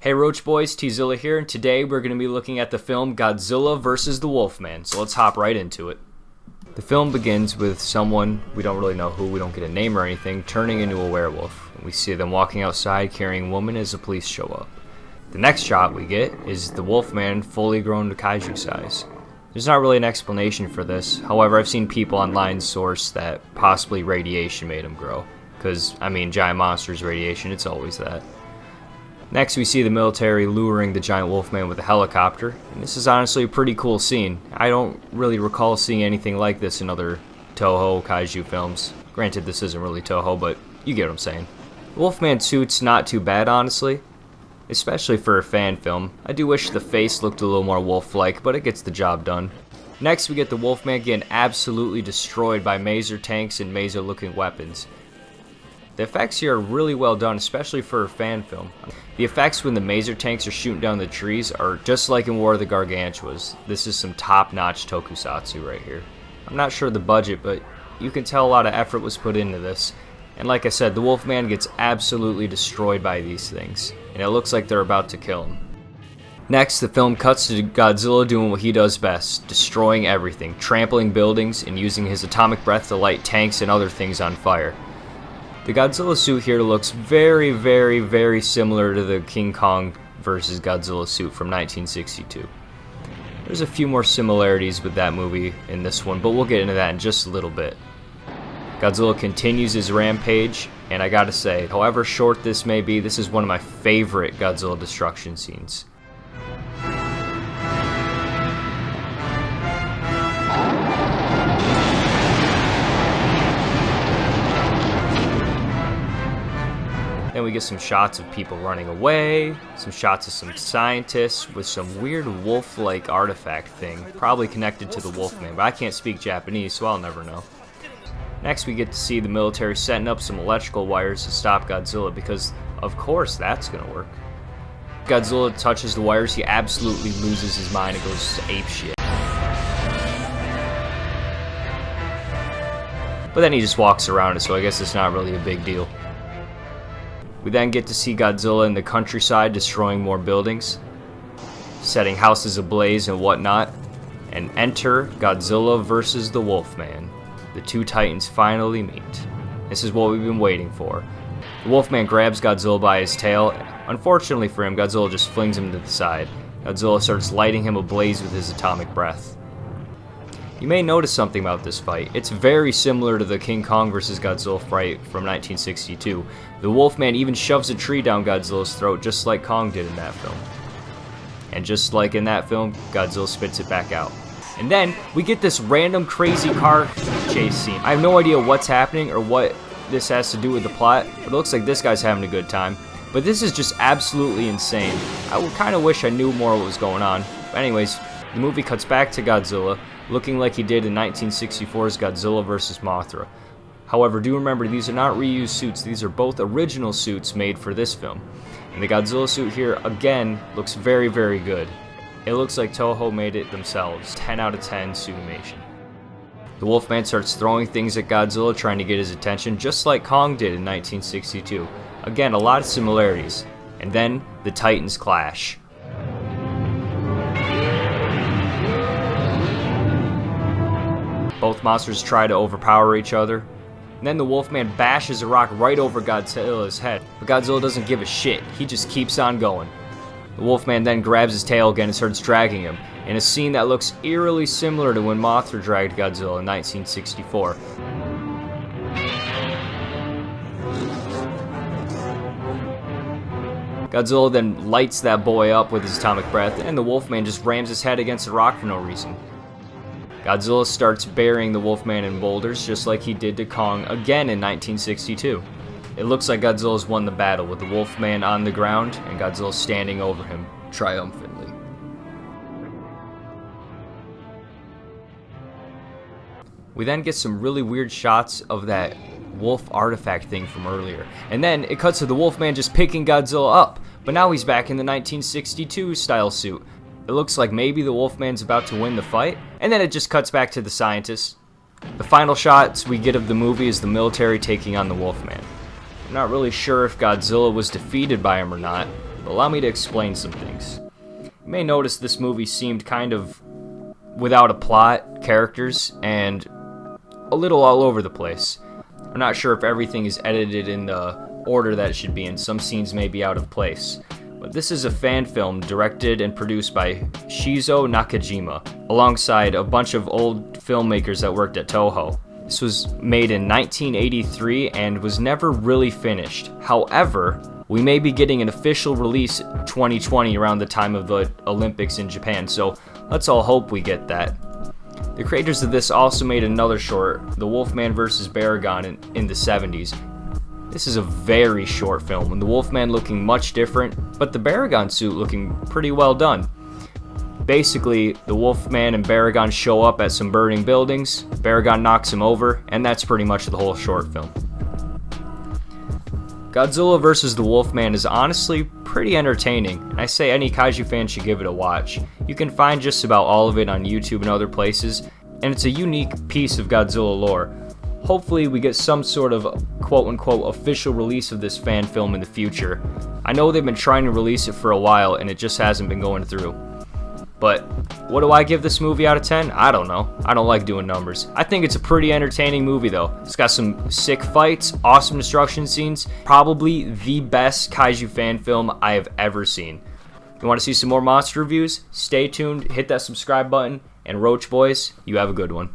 Hey Roach Boys, Tzilla here, and today we're going to be looking at the film Godzilla vs. the Wolfman, so let's hop right into it. The film begins with someone, we don't really know who, we don't get a name or anything, turning into a werewolf. We see them walking outside carrying a woman as the police show up. The next shot we get is the Wolfman fully grown to kaiju size. There's not really an explanation for this, however I've seen people online source that possibly radiation made him grow. Because, giant monsters, radiation, it's always that. Next, we see the military luring the giant Wolfman with a helicopter, and this is honestly a pretty cool scene. I don't really recall seeing anything like this in other Toho kaiju films. Granted, this isn't really Toho, but you get what I'm saying. The Wolfman suit's not too bad, honestly, especially for a fan film. I do wish the face looked a little more wolf-like, but it gets the job done. Next, we get the Wolfman getting absolutely destroyed by maser tanks and maser-looking weapons. The effects here are really well done, especially for a fan film. The effects when the maser tanks are shooting down the trees are just like in War of the Gargantuas. This is some top-notch tokusatsu right here. I'm not sure the budget, but you can tell a lot of effort was put into this. And like I said, the Wolfman gets absolutely destroyed by these things, and it looks like they're about to kill him. Next, the film cuts to Godzilla doing what he does best, destroying everything, trampling buildings, and using his atomic breath to light tanks and other things on fire. The Godzilla suit here looks very, very, very similar to the King Kong vs. Godzilla suit from 1962. There's a few more similarities with that movie in this one, but we'll get into that in just a little bit. Godzilla continues his rampage, and I gotta say, however short this may be, this is one of my favorite Godzilla destruction scenes. Then we get some shots of people running away, some shots of some scientists with some weird wolf-like artifact thing, probably connected to the Wolfman, but I can't speak Japanese, so I'll never know. Next we get to see the military setting up some electrical wires to stop Godzilla, because of course that's gonna work. Godzilla touches the wires, he absolutely loses his mind and goes apeshit. But then he just walks around it, so I guess it's not really a big deal. We then get to see Godzilla in the countryside destroying more buildings, setting houses ablaze and whatnot, and enter Godzilla vs. the Wolfman. The two titans finally meet. This is what we've been waiting for. The Wolfman grabs Godzilla by his tail. Unfortunately for him, Godzilla just flings him to the side. Godzilla starts lighting him ablaze with his atomic breath. You may notice something about this fight. It's very similar to the King Kong vs. Godzilla fight from 1962. The Wolfman even shoves a tree down Godzilla's throat just like Kong did in that film. And just like in that film, Godzilla spits it back out. And then we get this random crazy car chase scene. I have no idea what's happening or what this has to do with the plot, but it looks like this guy's having a good time. But this is just absolutely insane. I would kind of wish I knew more what was going on. But anyways, the movie cuts back to Godzilla, looking like he did in 1964's Godzilla vs. Mothra. However, do remember these are not reused suits, these are both original suits made for this film. And the Godzilla suit here, again, looks very, very good. It looks like Toho made it themselves. 10 out of 10 suitimation. The Wolfman starts throwing things at Godzilla, trying to get his attention, just like Kong did in 1962. Again, a lot of similarities. And then the Titans clash. Both monsters try to overpower each other. And then the Wolfman bashes a rock right over Godzilla's head. But Godzilla doesn't give a shit. He just keeps on going. The Wolfman then grabs his tail again and starts dragging him, in a scene that looks eerily similar to when Mothra dragged Godzilla in 1964. Godzilla then lights that boy up with his atomic breath, and the Wolfman just rams his head against a rock for no reason. Godzilla starts burying the Wolfman in boulders just like he did to Kong again in 1962. It looks like Godzilla's won the battle with the Wolfman on the ground and Godzilla standing over him triumphantly. We then get some really weird shots of that wolf artifact thing from earlier. And then it cuts to the Wolfman just picking Godzilla up, but now he's back in the 1962 style suit. It looks like maybe the Wolfman's about to win the fight, and then it just cuts back to the scientists. The final shots we get of the movie is the military taking on the Wolfman. I'm not really sure if Godzilla was defeated by him or not. but allow me to explain some things. You may notice this movie seemed kind of without a plot, characters, and a little all over the place. I'm not sure if everything is edited in the order that it should be, and some scenes may be out of place. But this is a fan film directed and produced by Shizuo Nakajima, alongside a bunch of old filmmakers that worked at Toho. This was made in 1983 and was never really finished. However, we may be getting an official release 2020 around the time of the Olympics in Japan, so let's all hope we get that. The creators of this also made another short, The Wolfman vs. Baragon, in the 70s. This is a very short film, with the Wolfman looking much different, but the Baragon suit looking pretty well done. Basically, the Wolfman and Baragon show up at some burning buildings, Baragon knocks him over, and that's pretty much the whole short film. Godzilla vs. the Wolfman is honestly pretty entertaining, and I say any kaiju fan should give it a watch. You can find just about all of it on YouTube and other places, and it's a unique piece of Godzilla lore. Hopefully we get some sort of quote-unquote official release of this fan film in the future. I know they've been trying to release it for a while, and it just hasn't been going through. But what do I give this movie out of 10? I don't know. I don't like doing numbers. I think it's a pretty entertaining movie though. It's got some sick fights, awesome destruction scenes, probably the best kaiju fan film I have ever seen. You want to see some more monster reviews? Stay tuned, hit that subscribe button, and Roach Boys, you have a good one.